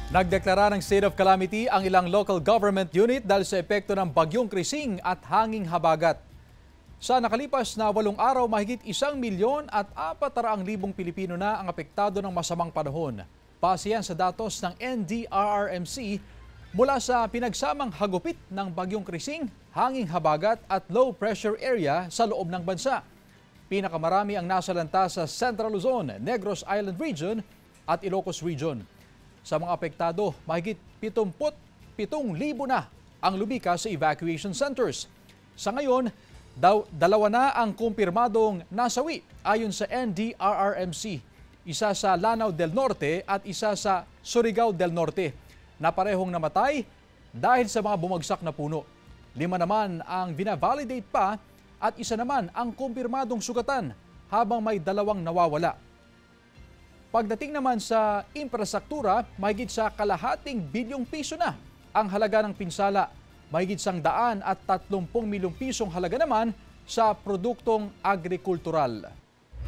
Nagdeklara ng state of calamity ang ilang local government unit dahil sa epekto ng bagyong Krising at hanging habagat. Sa nakalipas na 8 araw, mahigit 1,400,000 Pilipino na ang apektado ng masamang panahon. Base yan sa datos ng NDRRMC mula sa pinagsamang hagupit ng bagyong Krising, hanging habagat at low pressure area sa loob ng bansa. Pinakamarami ang nasalanta sa Central Luzon, Negros Island Region at Ilocos Region. Sa mga apektado, mahigit 77,000 na ang lumika sa evacuation centers. Sa ngayon, 2 na ang kumpirmadong nasawi ayon sa NDRRMC. Isa sa Lanao del Norte at isa sa Surigao del Norte na parehong namatay dahil sa mga bumagsak na puno. 5 naman ang binavalidate pa at isa naman ang kumpirmadong sugatan habang may 2 nawawala. Pagdating naman sa infrastruktura, mahigit sa ₱100 bilyong na ang halaga ng pinsala. Mahigit 130 milyong pisong halaga naman sa produktong agrikultural.